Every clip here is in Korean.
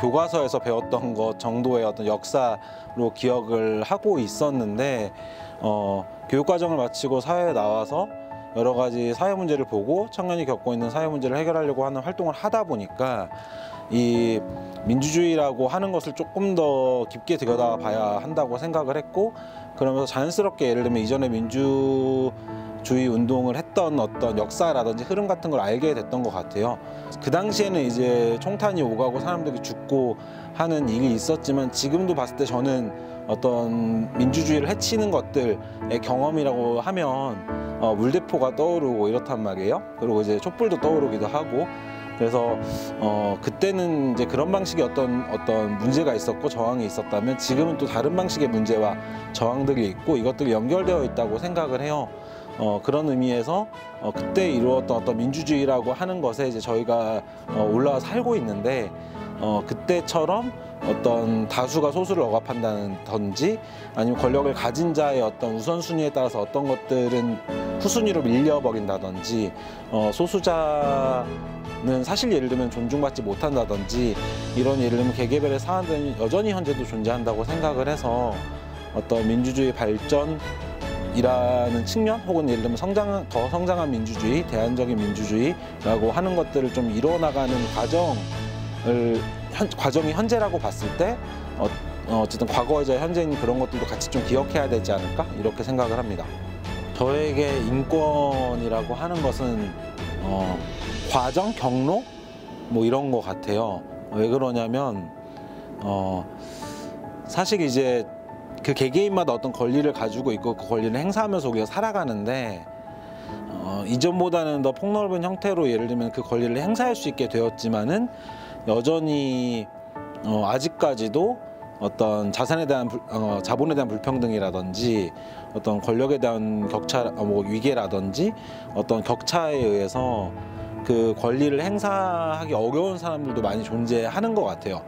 교과서에서 배웠던 것 정도의 어떤 역사로 기억을 하고 있었는데 교육과정을 마치고 사회에 나와서 여러 가지 사회 문제를 보고 청년이 겪고 있는 사회 문제를 해결하려고 하는 활동을 하다 보니까 이 민주주의라고 하는 것을 조금 더 깊게 들여다봐야 한다고 생각을 했고, 그러면서 자연스럽게 예를 들면 이전에 민주주의 운동을 했던 어떤 역사라든지 흐름 같은 걸 알게 됐던 것 같아요. 그 당시에는 이제 총탄이 오가고 사람들이 죽고 하는 일이 있었지만, 지금도 봤을 때 저는 어떤 민주주의를 해치는 것들의 경험이라고 하면 물대포가 떠오르고 이렇단 말이에요. 그리고 이제 촛불도 떠오르기도 하고, 그래서 그때는 이제 그런 방식의 어떤 문제가 있었고 저항이 있었다면, 지금은 또 다른 방식의 문제와 저항들이 있고 이것들이 연결되어 있다고 생각을 해요. 그런 의미에서 그때 이루었던 어떤 민주주의라고 하는 것에 이제 저희가 올라와 살고 있는데, 그때처럼 어떤 다수가 소수를 억압한다든지 아니면 권력을 가진 자의 어떤 우선순위에 따라서 어떤 것들은 후순위로 밀려버린다든지, 소수자는 사실 예를 들면 존중받지 못한다든지, 이런 예를 들면 계계별의 사안들은 여전히 현재도 존재한다고 생각을 해서 어떤 민주주의 발전이라는 측면, 혹은 예를 들면 더 성장한 민주주의, 대안적인 민주주의라고 하는 것들을 좀 이뤄나가는 과정이 현재라고 봤을 때 어쨌든 과거이자 현재인 그런 것들도 같이 좀 기억해야 되지 않을까, 이렇게 생각을 합니다. 저에게 인권이라고 하는 것은 과정, 경로 뭐 이런 것 같아요. 왜 그러냐면 사실 이제 그 개개인마다 어떤 권리를 가지고 있고 그 권리를 행사하면서 우리가 살아가는데, 이전보다는 더 폭넓은 형태로 예를 들면 그 권리를 행사할 수 있게 되었지만은 여전히 아직까지도 어떤 자본에 대한 불평등이라든지 어떤 권력에 대한 격차, 위계라든지 어떤 격차에 의해서 그 권리를 행사하기 어려운 사람들도 많이 존재하는 것 같아요.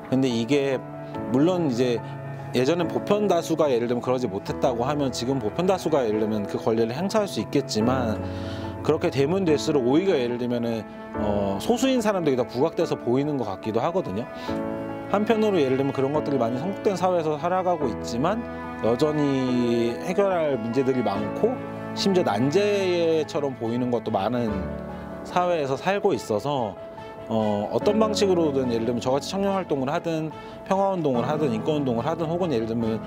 근데 이게 물론 이제 예전엔 보편 다수가 예를 들면 그러지 못했다고 하면, 지금 보편 다수가 예를 들면 그 권리를 행사할 수 있겠지만, 그렇게 되면 될수록 오히려 예를 들면은 소수인 사람들이 더 부각돼서 보이는 것 같기도 하거든요. 한편으로 예를 들면 그런 것들이 많이 성숙된 사회에서 살아가고 있지만 여전히 해결할 문제들이 많고 심지어 난제처럼 보이는 것도 많은 사회에서 살고 있어서, 어떤 방식으로든 예를 들면 저같이 청년활동을 하든 평화운동을 하든 인권운동을 하든, 혹은 예를 들면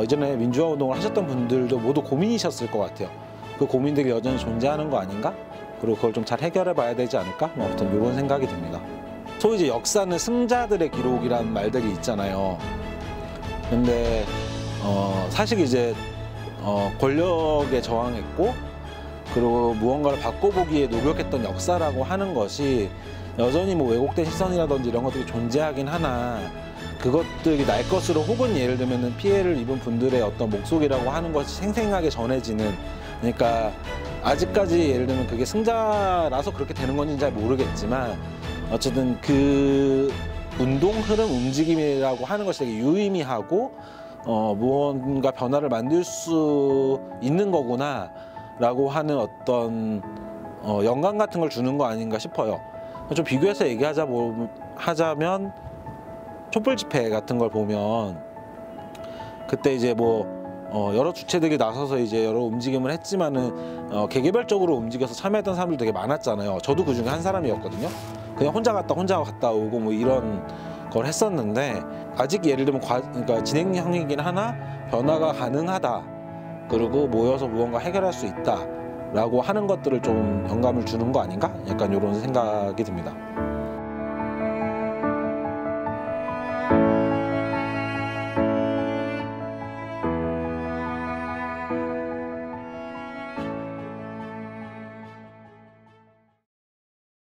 이전에 민주화운동을 하셨던 분들도 모두 고민이셨을 것 같아요. 그 고민들이 여전히 존재하는 거 아닌가? 그리고 그걸 좀 잘 해결해 봐야 되지 않을까? 아무튼 이런 생각이 듭니다. 소위 이제 역사는 승자들의 기록이라는 말들이 있잖아요. 근데 사실 이제 권력에 저항했고 그리고 무언가를 바꿔보기에 노력했던 역사라고 하는 것이 여전히 뭐 왜곡된 시선이라든지 이런 것들이 존재하긴 하나, 그것들이 날 것으로, 혹은 예를 들면 피해를 입은 분들의 어떤 목소리라고 하는 것이 생생하게 전해지는, 그러니까 아직까지 예를 들면 그게 승자라서 그렇게 되는 건지는 잘 모르겠지만, 어쨌든 그 운동, 흐름, 움직임이라고 하는 것이 되게 유의미하고 무언가 변화를 만들 수 있는 거구나 라고 하는 어떤 영감 같은 걸 주는 거 아닌가 싶어요. 좀 비교해서 하자면 촛불 집회 같은 걸 보면, 그때 이제 여러 주체들이 나서서 이제 여러 움직임을 했지만은 개개별적으로 움직여서 참여했던 사람들 되게 많았잖아요. 저도 그 중에 한 사람이었거든요. 그냥 혼자 갔다 오고 뭐 이런 걸 했었는데, 아직 예를 들면 그러니까 진행형이긴 하나 변화가 가능하다, 그리고 모여서 무언가 해결할 수 있다 라고 하는 것들을 좀 영감을 주는 거 아닌가? 약간 이런 생각이 듭니다.